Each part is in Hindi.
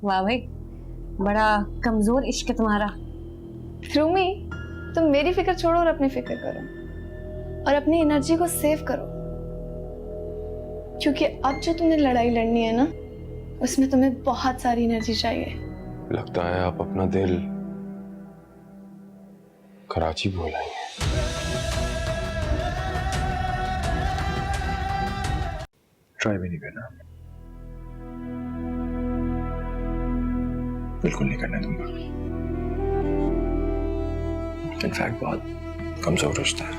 वाह भाई, बड़ा कमजोर इश्क है तुम्हारा। रूमी, तुम मेरी फिक्र छोड़ो और अपनी फिक्र करो और अपनी एनर्जी को सेव करो, क्योंकि अब जो तुमने लड़ाई लड़नी है ना, उसमें तुम्हें बहुत सारी एनर्जी चाहिए। लगता है आप अपना दिल कराची बोलेंगे। ट्राई भी नहीं करना, बिल्कुल नहीं करने दूंगा। इनफैक्ट बहुत कमजोर रिश्ता है,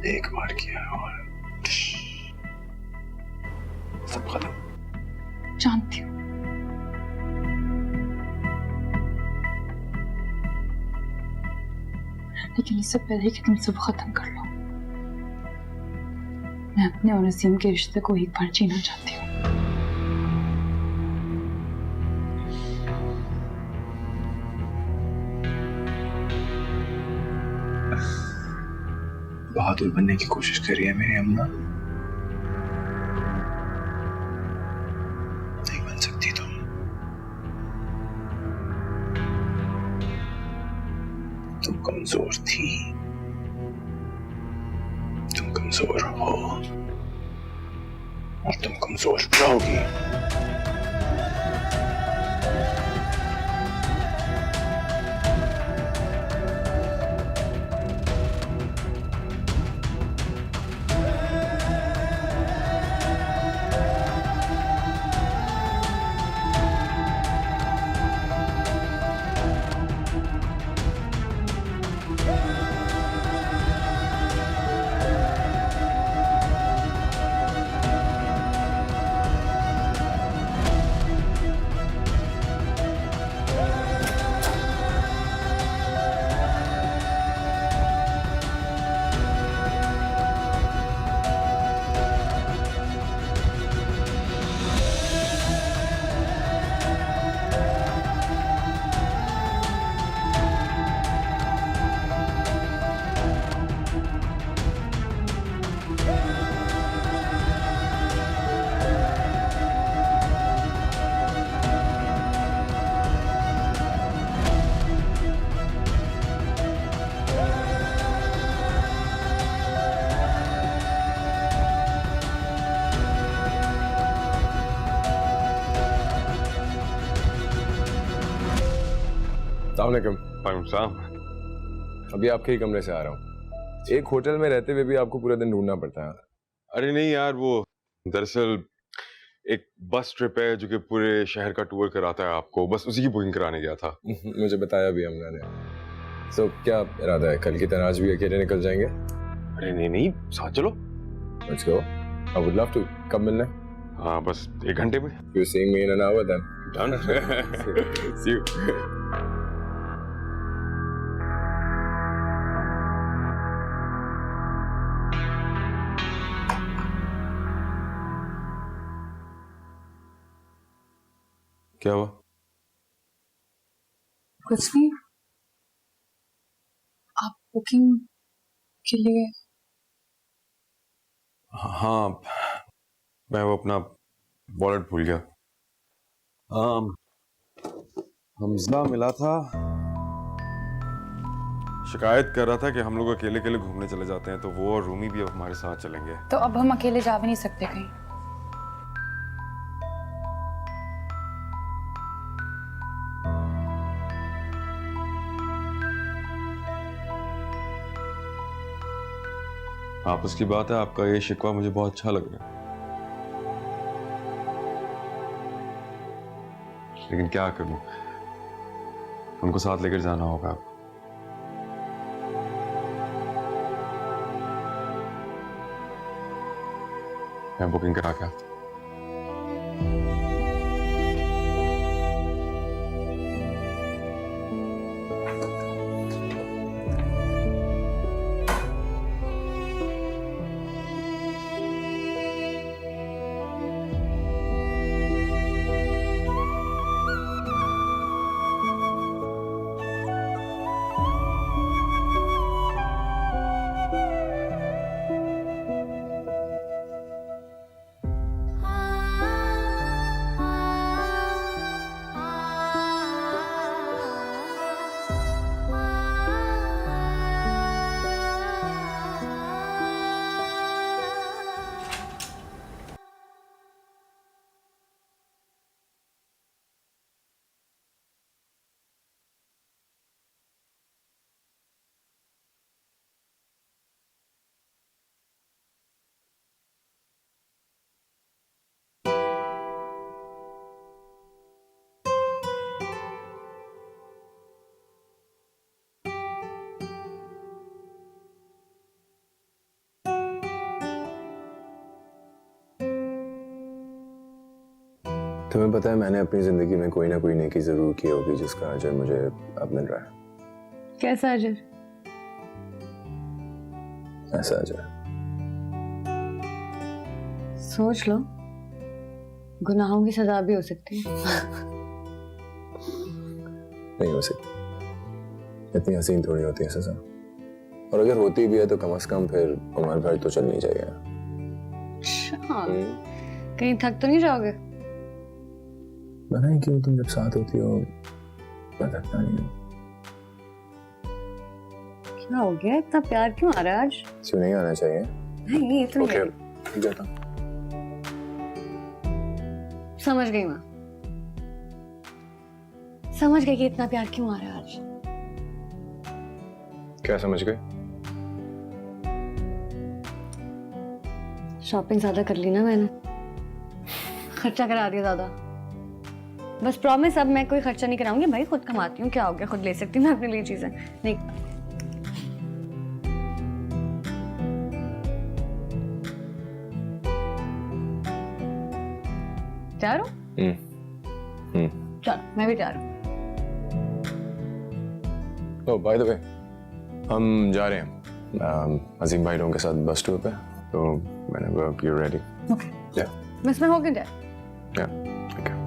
एक बार किया और सब खत्म। जानती हूँ। लेकिन इससे पहले कि तुम सब खत्म कर लो, मैं अपने और नसीम के रिश्ते को एक बार जीना चाहती हूँ। बहादुर बनने की कोशिश कर रही है मेरी अम्मा। नहीं बन सकती तुम। तुम कमजोर थी, तुम कमजोर हो और तुम कमजोर रहोगी। वालेकुम। अभी आपके ही कमरे से आ रहा हूँ। एक होटल में रहते हुए भी आपको पूरा दिन ढूंढना पड़ता है। अरे नहीं यार, वो दरअसल एक बस ट्रिप है जो कि पूरे शहर का टूर कराता है आपको, बस उसी की बुकिंग कराने गया था। मुझे बताया भी अमना ने। तो क्या इरादा है, कल की तरह आज भी अकेले निकल जाएंगे? अरे नहीं नहीं, साथ चलो। Let's go. I would love to. कब मिलना है? हाँ, बस 1 घंटे में। You're seeing me in an hour then. Done. See you. क्या हुआ? कुछ नहीं, आप बुकिंग के लिए। हाँ, मैं वो अपना वॉलेट भूल गया। हमजा मिला था, शिकायत कर रहा था कि हम लोग अकेले अकेले घूमने चले जाते हैं, तो वो और रूमी भी अब हमारे साथ चलेंगे। तो अब हम अकेले जा भी नहीं सकते कहीं। आप उसकी बात है, आपका ये शिकवा मुझे बहुत अच्छा लग रहा है, लेकिन क्या करूं, उनको साथ लेकर जाना होगा। मैं बुकिंग करा के आता हूं। तुम्हें पता है मैंने अपनी जिंदगी में कोई ना कोई नेकी जरूर की होगी जिसका अजर मुझे अब मिल रहा है। कैसा अजर? ऐसा अजर। सोच लो, गुनाहों की सजा भी हो सकती है। नहीं हो सकती, इतनी हसीन थोड़ी होती है सजा, और अगर होती भी है तो कम से कम फिर उम्र भर तो चलनी चाहिए। अच्छा, कहीं थक तो नहीं जाओगे? पता नहीं क्यों तुम जब साथ होती हो मैं थकता नहीं हूँ। क्या हो गया, इतना प्यार क्यों आ रहा है आज? क्यों नहीं आना चाहिए? नहीं, ये तो नहीं है। ओके, जाता हूँ। समझ गई मैं, समझ गई कि इतना प्यार क्यों आ रहा है आज। क्या समझ गए? शॉपिंग ज्यादा कर ली ना मैंने, खर्चा करा दिया ज्यादा। बस प्रॉमिस, अब मैं कोई खर्चा नहीं कराऊंगी भाई, खुद कमाती हूँ, क्या हो गया, खुद ले सकती हूँ मैं अपने लिए चीजें। नहीं, तैयार हो? चलो मैं भी तैयार हूँ। ओह बाय द वे, हम जा रहे हैं अजीम भाई लोगों के साथ बस टूर पे, तो मैंने बोला यू रेडी? ओके, बस मैं हो गई तैयार। या ओके।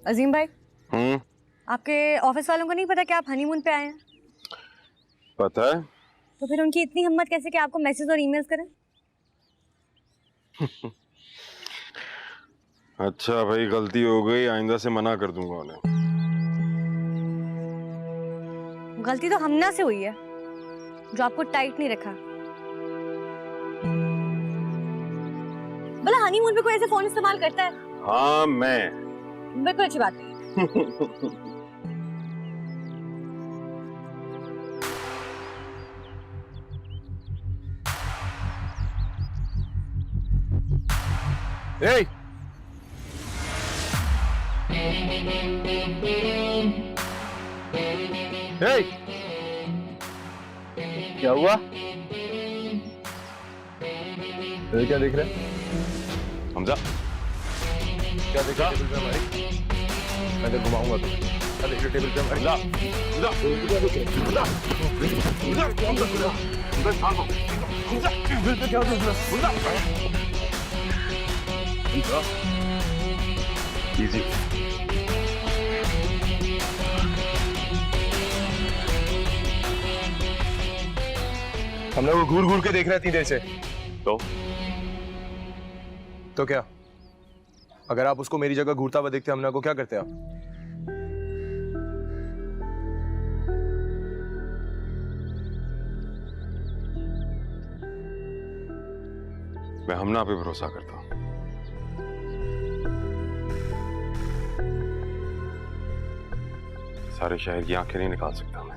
अजीम भाई, आपके ऑफिस वालों को नहीं पता कि आप हनीमून पे आए हैं? पता है। तो फिर उनकी इतनी हिम्मत कैसे कि आपको मैसेज और ईमेल्स करें? अच्छा भाई, गलती हो गई, आइंदा से मना कर दूंगा उन्हें। गलती तो हमना से हुई है, जो आपको टाइट नहीं रखा। भला हनीमून पे कोई ऐसे फोन इस्तेमाल करता है? हाँ, मैं। बिल्कुल अच्छी बात है। Hey! Hey! क्या हुआ? क्या देख रहे हैं? हमजा, क्या देख रहे टेबल पे हमारी? मैं तो घुमाऊंगा तुझे। क्या देख रहे टेबल पे हमारी? हमजा, क्या देख रहे? क्या देख रहे? इजी। हम लोग घूर घूर के देख रहे हैं इतनी देर से। तो क्या? अगर आप उसको मेरी जगह घूरता हुआ देखते हमना को, क्या करते आप? मैं हमना पे भरोसा करता हूँ। सारे शहर की आंखें नहीं निकाल सकता मैं।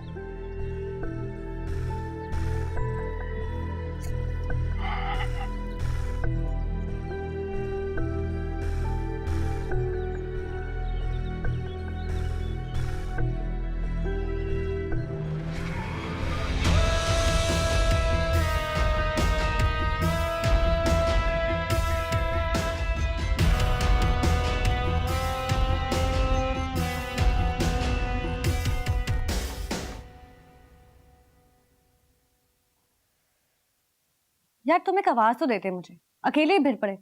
यार तुम एक आवाज तो देते मुझे, अकेले ही भिड़ पड़े।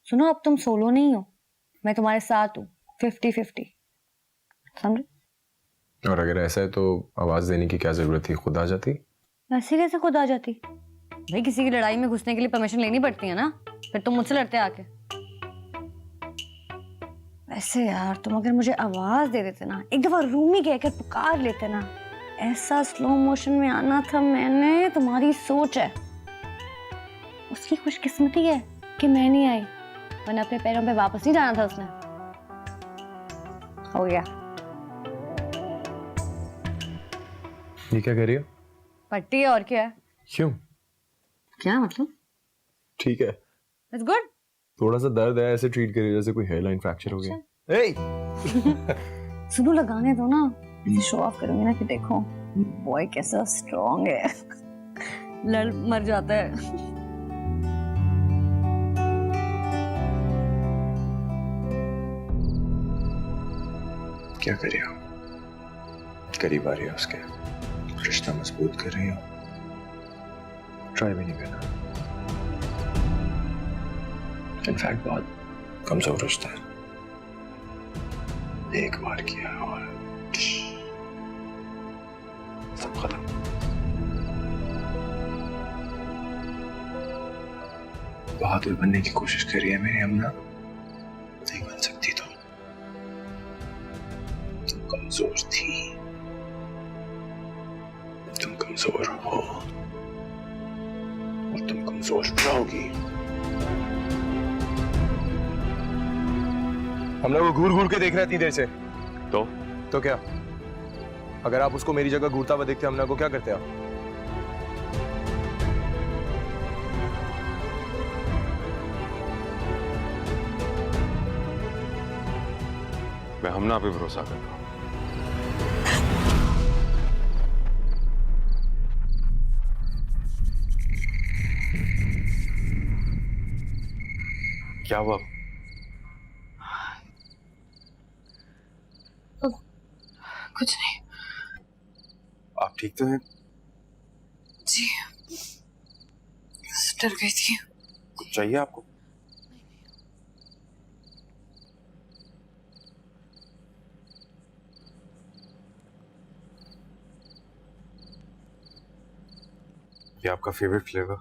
सुनो अब तुम सोलो नहीं हो, मैं तुम्हारे साथ हूँ, 50-50, समझे? और अगर ऐसा है तो आवाज देने की क्या जरूरत थी, खुद आ जाती। ऐसे कैसे खुद आ जाती? भाई किसी की लड़ाई में घुसने के लिए परमिशन लेनी पड़ती है ना, फिर तुम मुझसे लड़ते आके। वैसे यार तुम अगर मुझे आवाज दे देते ना, एक दफा रूमी कहकर पुकार लेते ना, ऐसा स्लो मोशन में आना था मैंने। तुम्हारी सोच है, उसकी खुशकिस्मती है कि मैं नहीं आई, वरना अपने पैरों पे वापस नहीं जाना था उसने। हो गया। ये क्या कह रही हो? पट्टी है और क्या है? क्यों? क्या मतलब? ठीक है, इट्स गुड। थोड़ा सा दर्द है, ऐसे ट्रीट करिए जैसे कोई हेयरलाइन फ्रैक्चर हो गया। ए! सुनो लगाने दो ना, ऐसे शो ऑफ करूंगी ना कि देखो बॉय कैसा स्ट्रांग है। लड़ मर जाता है। क्या कर रही हो? करीब आ रही हो उसके, रिश्ता मजबूत कर रही हो, ट्राई भी नहीं करना। इनफैक्ट बहुत कमजोर रिश्ता है, एक बार किया और सब खत्म। बहादुर बनने की कोशिश कर रही है मेरी अम्ना, नहीं बन सकती तुम कमजोर थी, तुम कमजोर हो और तुम कमजोर रहोगी। हम लोग घूर घूर के देख रहे हैं इतनी देर से। तो क्या? अगर आप उसको मेरी जगह घूरता हुआ देखते हमना को, क्या करते आप? मैं हमना पे भरोसा करता हूँ। क्या हुआ? कुछ नहीं आप ठीक तो हैं? जी, डर गई थी। कुछ चाहिए आपको? ये आपका favourite flavour.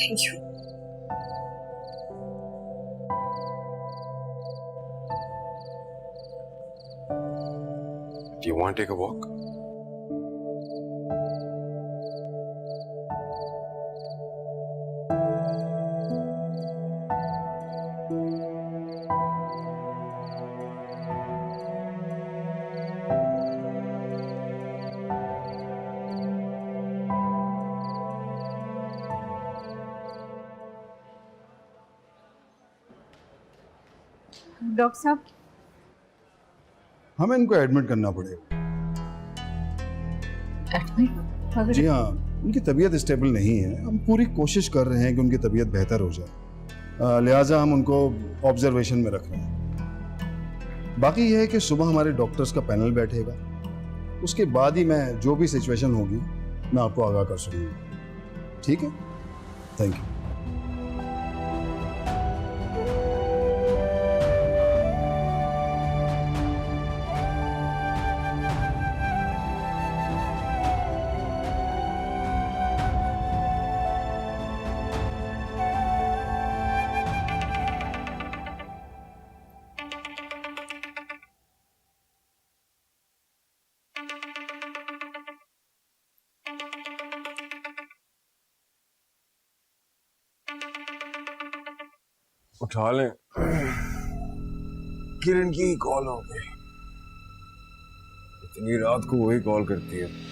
Thank you. Do you want to take a walk? Doctor साहब, हमें इनको एडमिट करना पड़ेगा। एडमिट? जी हाँ, उनकी तबीयत स्टेबल नहीं है। हम पूरी कोशिश कर रहे हैं कि उनकी तबीयत बेहतर हो जाए, लिहाजा हम उनको ऑब्जर्वेशन में रख रहे हैं। बाकी यह है कि सुबह हमारे डॉक्टर्स का पैनल बैठेगा, उसके बाद ही मैं जो भी सिचुएशन होगी मैं आपको आगाह कर सकूँगा। ठीक है, थैंक यू। उठा लें, किरण की कॉल हो गई। इतनी रात को वही कॉल करती है।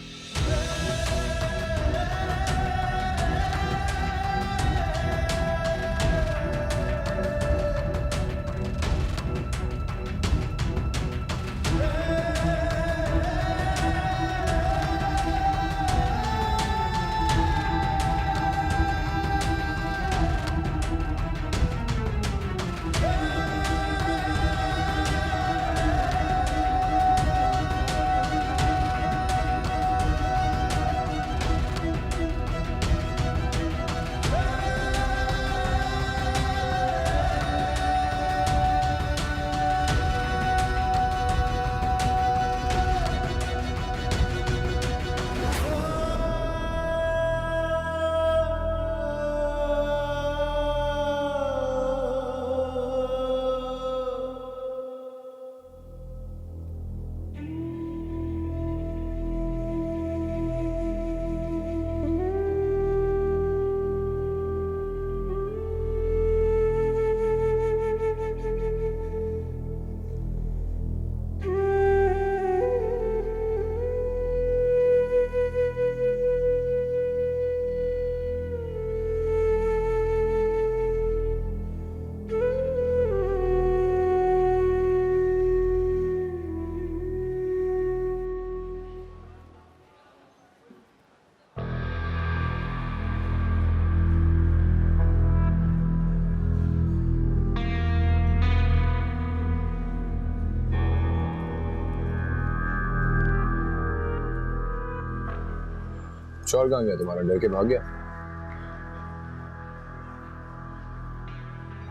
शौहर कहाँ गया तुम्हारा? डर के भाग गया?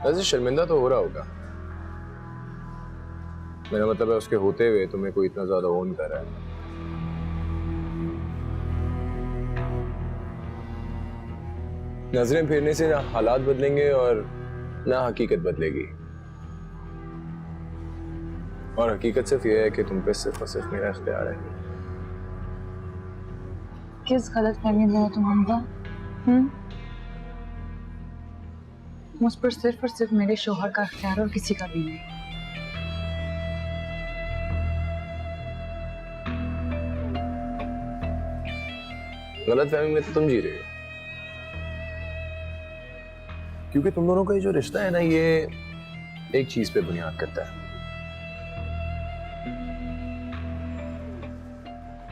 वैसे शर्मिंदा तो हो रहा होगा। मेरा मतलब है उसके होते हुए तुम्हें कोई इतना ज्यादा ओन कर रहा है। नजरें फेरने से ना हालात बदलेंगे और ना हकीकत बदलेगी। और हकीकत सिर्फ यह है कि तुम पे सिर्फ और सिर्फ मेरा इख्तियार है। किस गलत फहमी में हो तुम हमजा? मुझ पर सिर्फ और सिर्फ मेरे शोहर का इख्तियार और किसी का भी नहीं। गलत फहमी में तो तुम जी रहे हो, क्योंकि तुम दोनों का ये जो रिश्ता है ना, ये एक चीज पे बुनियाद करता है,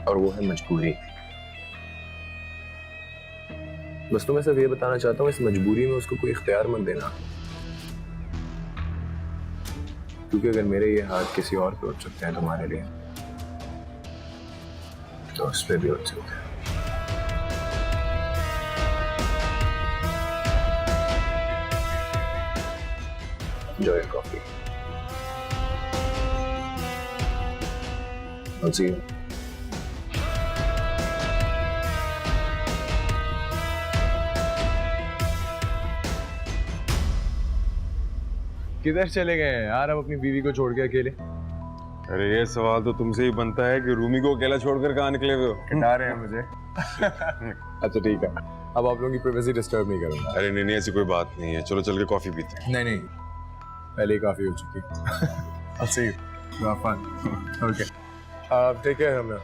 और वो है मजबूरी। बस तुम्हें सिर्फ ये बताना चाहता हूँ, इस मजबूरी में उसको कोई इख्तियार मत देना, क्योंकि अगर मेरे ये हाथ किसी और पे उठ सकते हैं तुम्हारे लिए, तो उस पे भी उठ सकते हैं। Enjoy your coffee. I'll see you. किधर चले गए हैं यार अब अपनी बीवी को छोड़ के अकेले? अरे ये सवाल तो तुमसे ही बनता है कि रूमी को अकेला छोड़कर कहाँ निकले हुए हो? हटा रहे हैं मुझे। अच्छा ठीक है, अब आप लोगों की प्राइवेसी डिस्टर्ब नहीं करूंगा। अरे नहीं नहीं, ऐसी कोई बात नहीं है, चलो चल के कॉफी पीते हैं। नहीं नहीं, पहले ही काफी हो चुकी। I'll see you. Have fun. Okay. Take care, Ramya.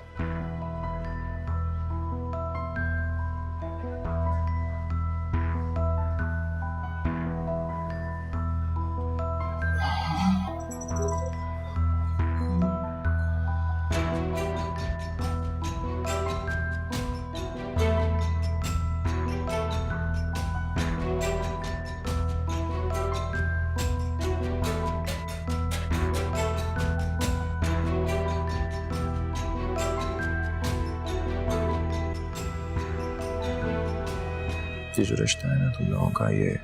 ये जो रिश्ता है ना तुम लोगों का, ये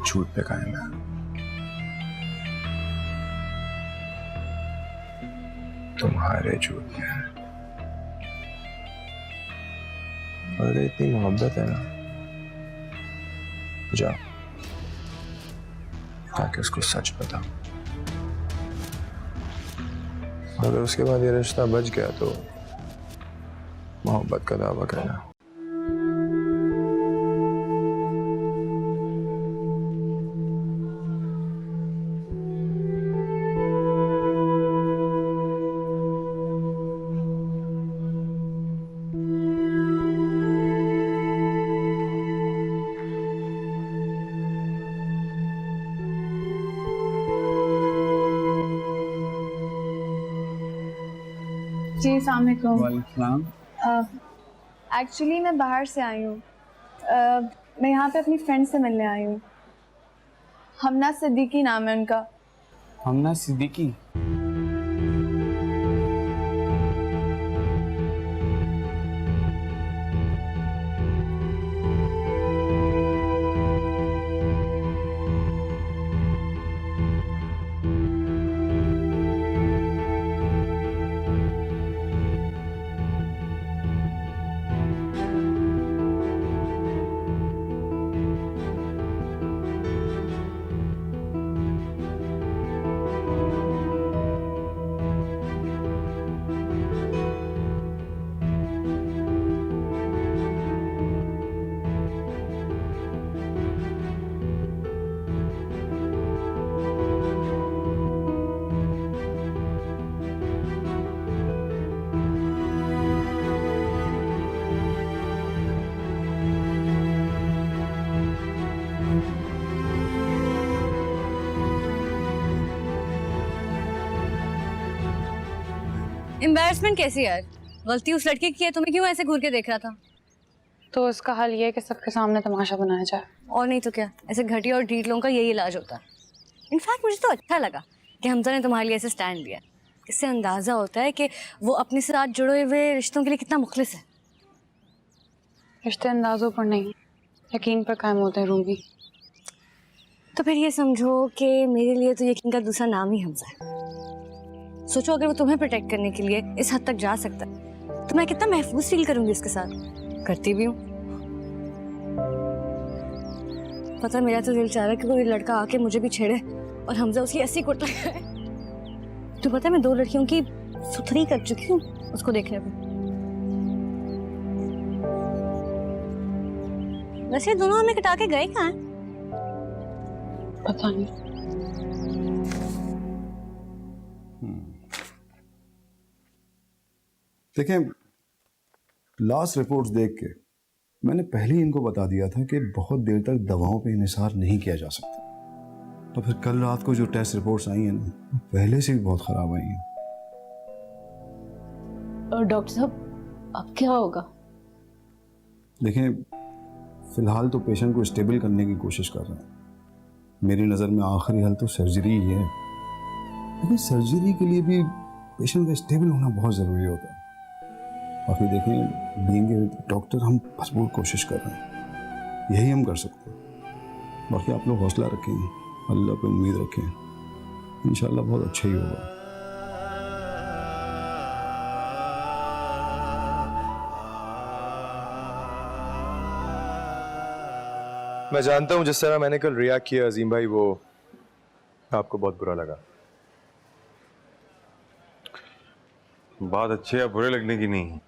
झूठ पे कायम है। तुम्हारे झूठ पे है। और इतनी मोहब्बत है ना, जाओ ताकि उसको सच बताओ। अगर उसके बाद ये रिश्ता बच गया तो मोहब्बत का दावा करना। जी अस्सलाम वालेकुम। वालेकुम। एक्चुअली मैं बाहर से आई हूँ। मैं यहाँ पे अपनी फ्रेंड से मिलने आई हूँ। हमना सिद्दीकी नाम है उनका। हमना सिद्दीकी? एम्बैरसमेंट कैसी यार? गलती उस लड़के की है, तुम्हें क्यों ऐसे घूर के देख रहा था? तो इसका हल ये है कि सबके सामने तमाशा बनाया जाए। और नहीं तो क्या, ऐसे घटिया और ढीठ लोगों का यही इलाज होता है। इनफैक्ट मुझे तो अच्छा लगा कि हमजा ने तुम्हारे लिए ऐसे स्टैंड लिया। इससे अंदाजा होता है कि वो अपने साथ जुड़े हुए रिश्तों के लिए कितना मुखलिस है। रिश्ते अंदाजों पर नहीं, यकीन पर कायम होते हैं रूबी। तो फिर ये समझो कि मेरे लिए तो यकीन का दूसरा नाम ही हमजा है। सोचो अगर वो तुम्हें प्रोटेक्ट करने के लिए इस हद तक जा सकता है तो मैं कितना महफूज फील करूंगी उसके साथ। करती भी हूँ। पता है, मेरा तो दिल चाह रहा है कि कोई लड़का आके मुझे भी छेड़े और हमजा उसकी ऐसी कुट लगाए। तो पता है, मैं 2 लड़कियों की सुथरी कर चुकी हूँ उसको देखने पे। वैसे दोनों हमें कटा के गए कहाँ हैं? पता नहीं। देखें, लास्ट रिपोर्ट्स देख के मैंने पहले ही इनको बता दिया था कि बहुत देर तक दवाओं पे इन्हिसार नहीं किया जा सकता। तो फिर कल रात को जो टेस्ट रिपोर्ट्स आई हैं ना, पहले से भी बहुत खराब आई हैं। और डॉक्टर साहब अब क्या होगा? देखें, फिलहाल तो पेशेंट को स्टेबल करने की कोशिश कर रहे हैं। मेरी नज़र में आखिरी हल तो सर्जरी ही है, लेकिन सर्जरी के लिए भी पेशेंट का स्टेबल होना बहुत ज़रूरी होता है। बाकी देखें, बीइंग ए डॉक्टर हम भरपूर कोशिश कर रहे हैं, यही हम कर सकते हैं। बाकी आप लोग हौसला रखें, अल्लाह पे उम्मीद रखें, इंशाल्लाह बहुत अच्छा ही होगा। मैं जानता हूं जिस तरह मैंने कल रिएक्ट किया अजीम भाई, वो आपको बहुत बुरा लगा। बात अच्छे या बुरे लगने की नहीं।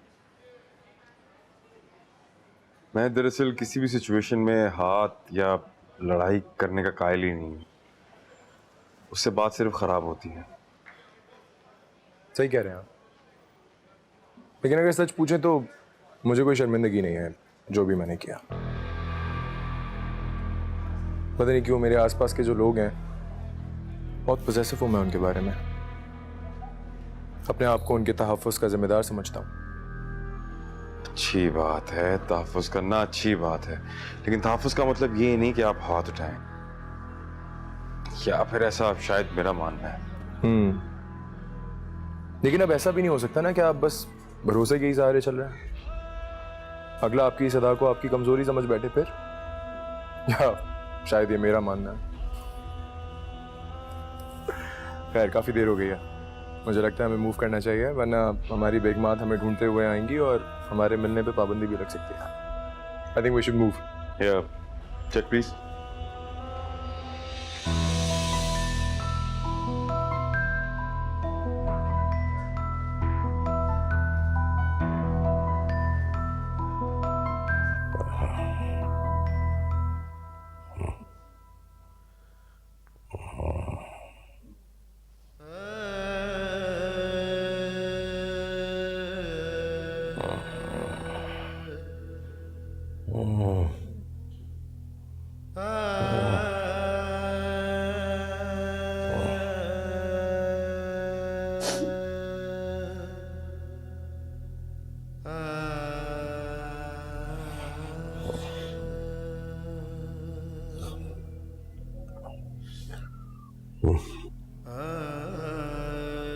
मैं दरअसल किसी भी सिचुएशन में हाथ या लड़ाई करने का कायल ही नहीं। उससे बात सिर्फ खराब होती है। सही कह रहे हैं आप, लेकिन अगर सच पूछें तो मुझे कोई शर्मिंदगी नहीं है जो भी मैंने किया। पता नहीं क्यों मेरे आसपास के जो लोग हैं बहुत पॉसेसिव हूं मैं उनके बारे में। अपने आप को उनके तहफ़्फ़ुज़ का जिम्मेदार समझता हूं। अच्छी बात है, तहफ़्फ़ुज़ करना अच्छी बात है, लेकिन तहफ़्फ़ुज़ का मतलब ये नहीं कि आप हाथ उठाएं, या फिर ऐसा शायद मेरा मानना है। लेकिन अब ऐसा भी नहीं हो सकता ना कि आप बस भरोसे के ही सहारे चल रहे हैं। अगला आपकी सदा को आपकी कमजोरी समझ बैठे फिर, या शायद ये मेरा मानना है। खैर, काफी देर हो गई है, मुझे लगता है हमें मूव करना चाहिए, वरना हमारी बेगमात हमें ढूंढते हुए आएंगी और हमारे मिलने पे पाबंदी भी लग सकती है। I think we should move. Check please.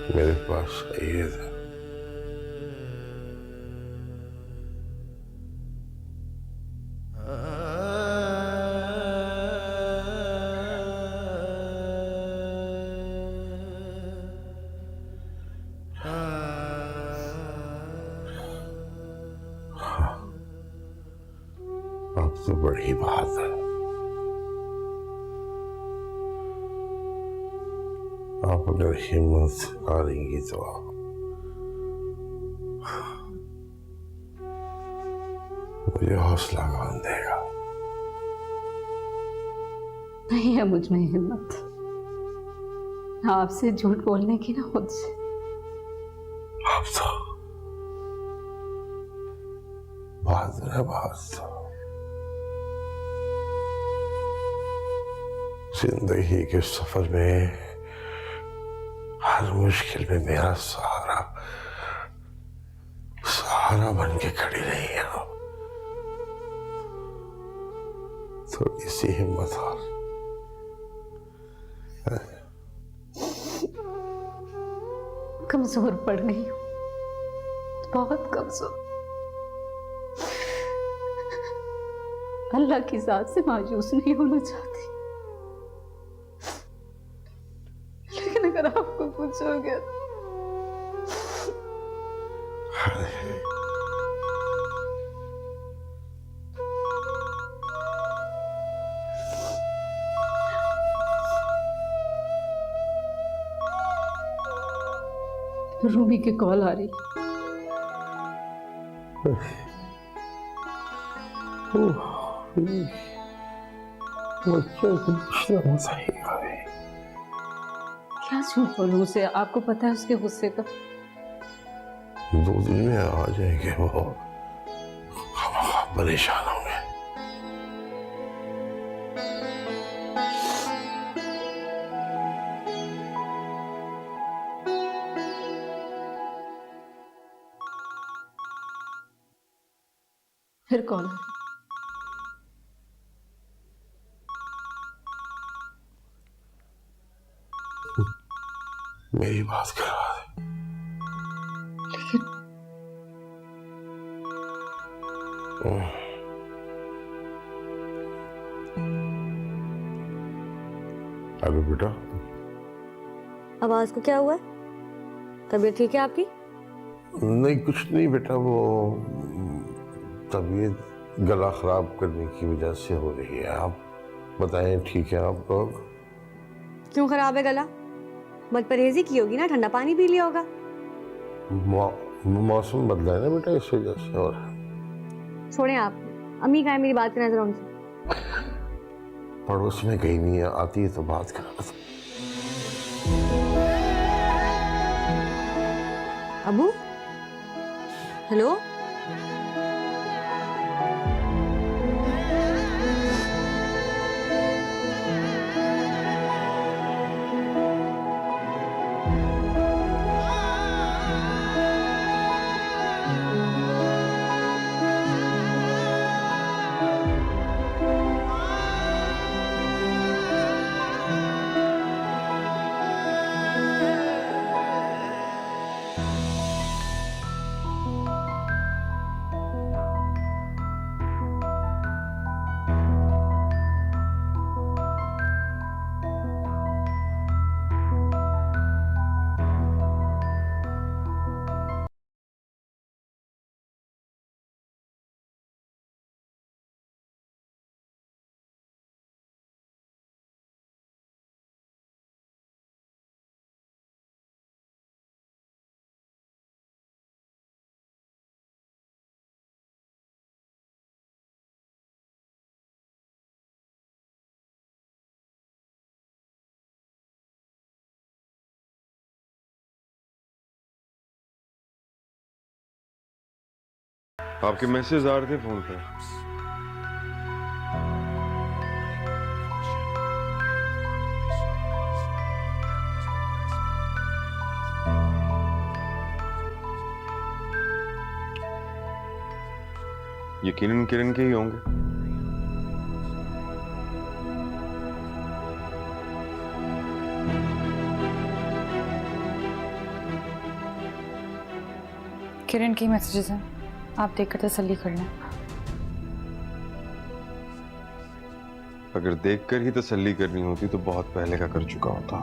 मेरे पास ये था। अब तो बड़ी बात है, आप अगर हिम्मत हारेंगी तो मुझे हौसला कौन देगा? नहीं है मुझ में हिम्मत, ना आपसे झूठ बोलने की, ना खुद से। अब तो बहादुर है, बहादुर। जिंदगी के सफर में हर मुश्किल में मेरा सहारा बन के खड़ी रही है। थोड़ी सी हिम्मत और कमजोर पड़ गई हूँ, बहुत कमजोर। अल्लाह की जात से मायूस नहीं होना चाहती, लेकिन अगर आपको कुछ हो गया रूबी की कॉल आ रही। क्या झूठ बोलूं उसे, आपको पता है उसके गुस्से का। 2 दिन में आ जाएंगे वो, परेशान होंगे। फिर कॉल आ रही। मेरी बात करवा दे। लेकिन अरे बेटा, आवाज को क्या हुआ है? तबीयत ठीक है आपकी? नहीं कुछ नहीं बेटा, वो तबीयत गला खराब करने की वजह से हो रही है। आप बताएं, ठीक है आप लोग? क्यों खराब है गला? मत परहेजी की होगी ना, ठंडा पानी पी लिया होगा। मौसम बदला है ना बेटा, इस वजह से। और छोड़ें आप, अम्मी कहाँ है? मेरी बात करना जरा उनसे। पड़ोस में कहीं नहीं है, आती है तो बात करा। अबू, हेलो, आपके मैसेज आ रहे थे फोन पे। यकीनन किरण के ही होंगे। किरण के मैसेजेस हैं, आप देखकर तसल्ली कर लें। अगर देखकर ही तसल्ली करनी होती तो बहुत पहले का कर चुका होता।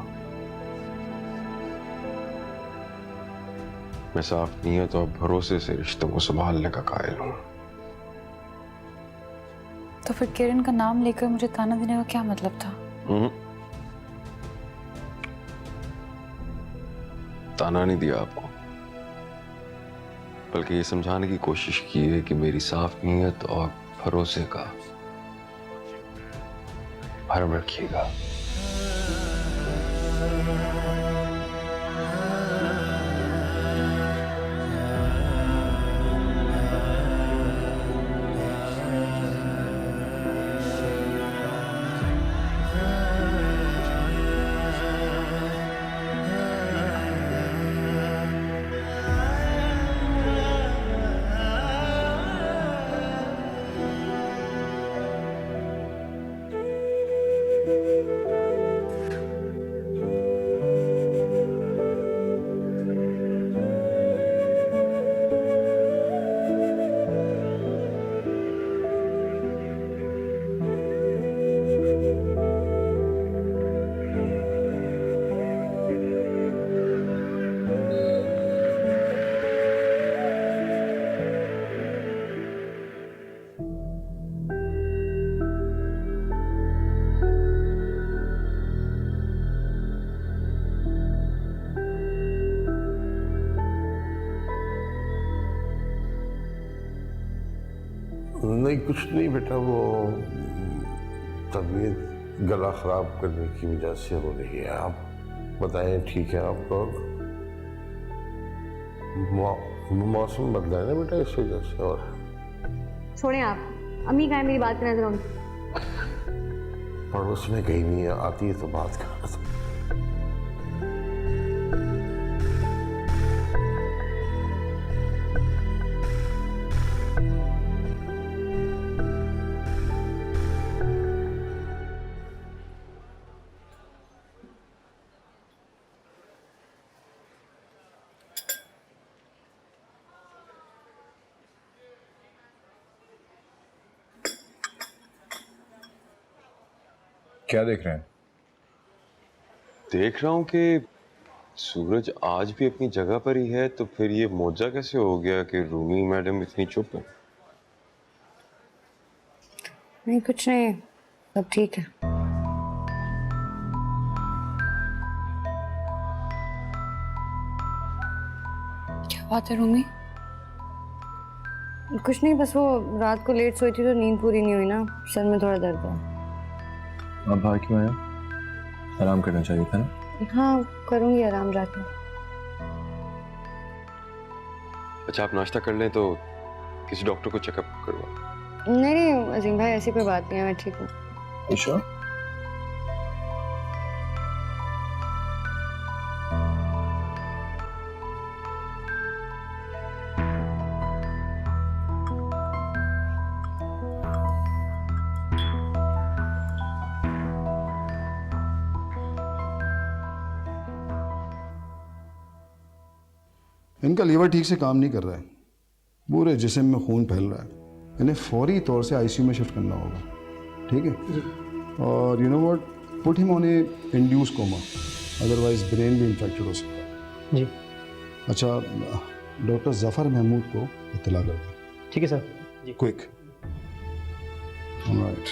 मैं साफ नीयत और भरोसे से रिश्तों को संभालने का कायल हूं। तो फिर किरण का नाम लेकर मुझे ताना देने का क्या मतलब था? ताना नहीं दिया आपको, बल्कि ये समझाने की कोशिश की है कि मेरी साफ नीयत और भरोसे का भरम रखिएगा। नहीं कुछ नहीं बेटा, वो तबीयत गला खराब करने की वजह से हो रही है। आप बताएं, ठीक है आप लोग? मौसम बदला है ना बेटा, इस वजह से। और छोड़ें आप, अम्मी कहाँ है, मेरी बात करना जरा। पड़ोस में कहीं नहीं है, आती है तो बात कर। क्या देख रहे हैं? देख रहा हूँ कि सूरज आज भी अपनी जगह पर ही है, तो फिर ये मोजा कैसे हो गया कि रूमी मैडम इतनी चुप है? नहीं कुछ नहीं, सब ठीक है। क्या बात है रूमी? कुछ नहीं, बस वो रात को लेट सोई थी तो नींद पूरी नहीं हुई ना, सर में थोड़ा दर्द है। आप बाहर क्यों आए? आराम करना चाहिए था ना। हाँ करूँगी आराम जाके। अच्छा आप नाश्ता कर लें तो किसी डॉक्टर को चेकअप करवा। नहीं नहीं अजीम भाई, ऐसी कोई बात नहीं है, मैं ठीक हूँ। ईशा इनका लीवर ठीक से काम नहीं कर रहा है, पूरे जिस्म में खून फैल रहा है, इन्हें फौरी तौर से आईसीयू में शिफ्ट करना होगा, ठीक है? और you know what, put him on a induce coma, otherwise brain भी इन्फेक्टेड हो सकता है। जी अच्छा, डॉक्टर जफर महमूद को इत्तला कर दें। ठीक है सर। जी क्विक। ऑलराइट।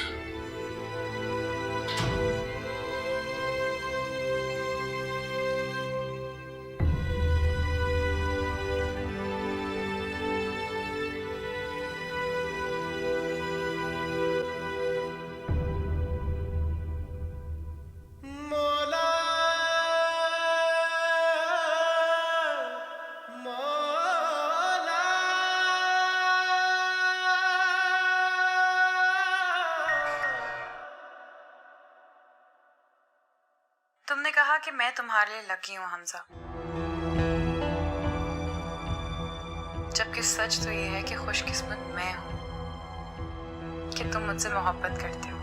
तुमने कहा कि मैं तुम्हारे लिए लकी हूँ हमजा, जबकि सच तो ये है कि खुशकिस्मत मैं हूँ कि तुम मुझसे मोहब्बत करते हो।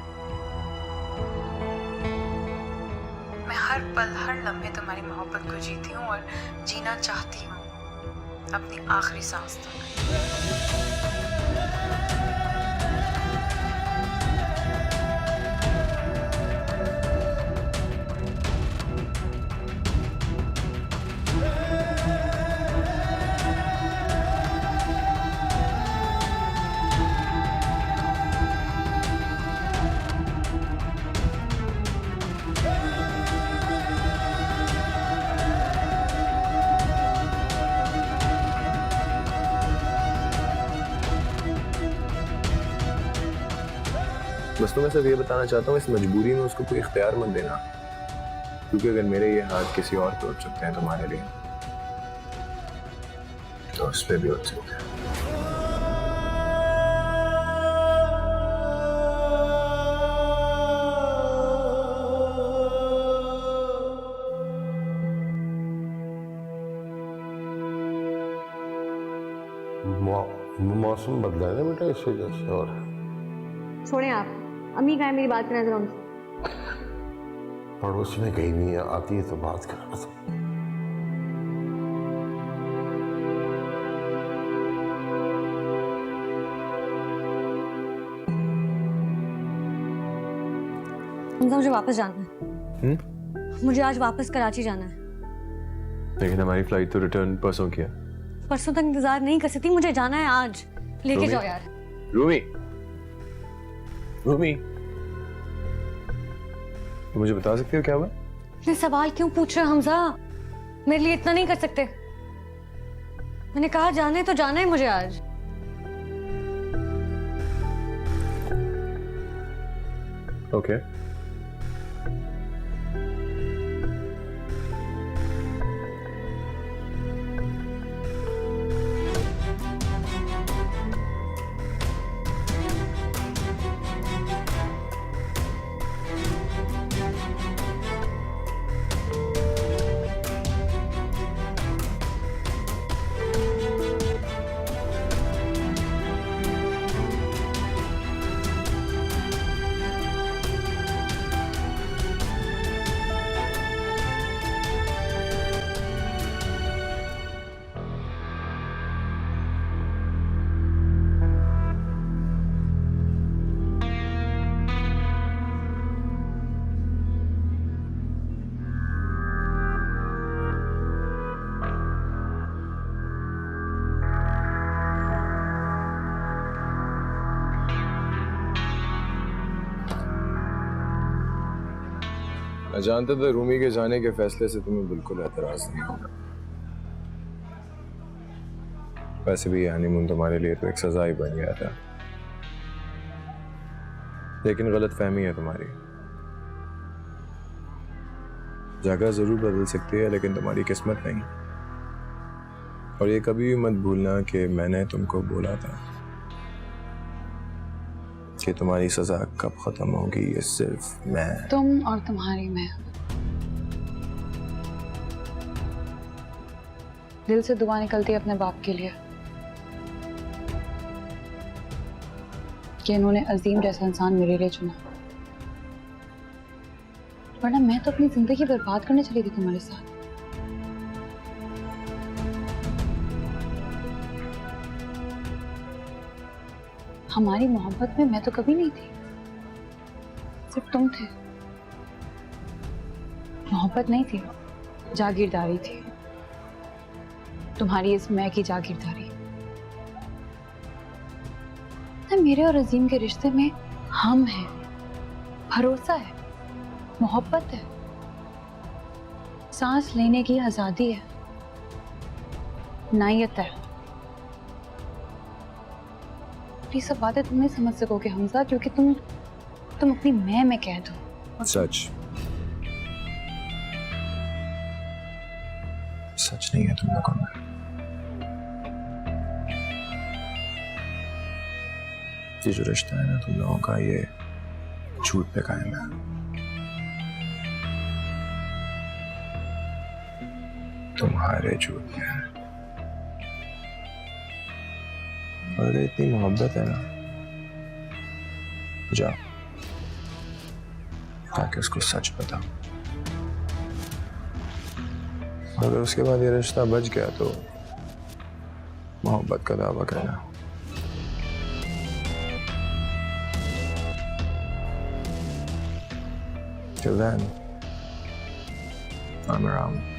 मैं हर पल हर लम्हे तुम्हारी मोहब्बत को जीती हूँ और जीना चाहती हूँ अपनी आखिरी सांस तक। बस तो मैं सिर्फ ये बताना चाहता हूँ, इस मजबूरी में उसको कोई इख्तियार मत देना, क्योंकि अगर मेरे ये हाथ किसी और पे उठ सकते हैं तुम्हारे लिए, तो उस पर भी उठ सकते हैं। मौसम बदला है ना बेटा, इस वजह से। और छोड़ें आप, अम्मी कहाँ है, मेरी बात करना जरा। पड़ोस में कहीं नहीं है, आती है तो बात कर। मुझे वापस जाना है। मुझे आज वापस कराची जाना है। लेकिन हमारी फ्लाइट तो रिटर्न परसों की है। परसों तक इंतजार नहीं कर सकती, मुझे जाना है आज। लेके जाओ यार। रूमी, रूमी, तुम मुझे बता सकते हो क्या हुआ? इतने सवाल क्यों पूछ रहे हो हमजा? मेरे लिए इतना नहीं कर सकते? मैंने कहा जाना है तो जाना है मुझे आज। ओके मैं जानता था रूमी के जाने के फैसले से तुम्हें बिल्कुल एतराज नहीं होगा। वैसे भी हनीमून तुम्हारे लिए तो एक सजा ही बन गया था, लेकिन गलत फहमी है तुम्हारी। जगह जरूर बदल सकती है लेकिन तुम्हारी किस्मत नहीं। और ये कभी भी मत भूलना कि मैंने तुमको बोला था कि तुम्हारी सजा कब खत्म होगी ये सिर्फ मैं। तुम और तुम्हारी मैं। दिल से दुआ निकलती है अपने बाप के लिए कि इन्होंने अजीम जैसा इंसान मेरे लिए चुना, वरना मैं तो अपनी जिंदगी बर्बाद करने चली थी तुम्हारे साथ। हमारी मोहब्बत में मैं तो कभी नहीं थी, सिर्फ तुम थे। मोहब्बत नहीं थी, जागीरदारी थी, तुम्हारी इस मैं की जागीरदारी। मेरे और अजीम के रिश्ते में हम हैं, भरोसा है, मोहब्बत है, सांस लेने की आजादी है, नायत है। ये सब बातें तुम नहीं समझ सकोगे हमजा, क्योंकि तुम अपनी मैं में कैद हो। सच सच नहीं है तुम लोगों में। ये जो रिश्ता है ना तुम लोगों का, ये झूठ पे कायम है। तुम्हारे झूठ पे है। और इतनी मोहब्बत है ना, जाओ ताकि उसको सच बताओ। अगर उसके बाद ये रिश्ता बच गया तो मोहब्बत का दावा करना। Till then, I'm around.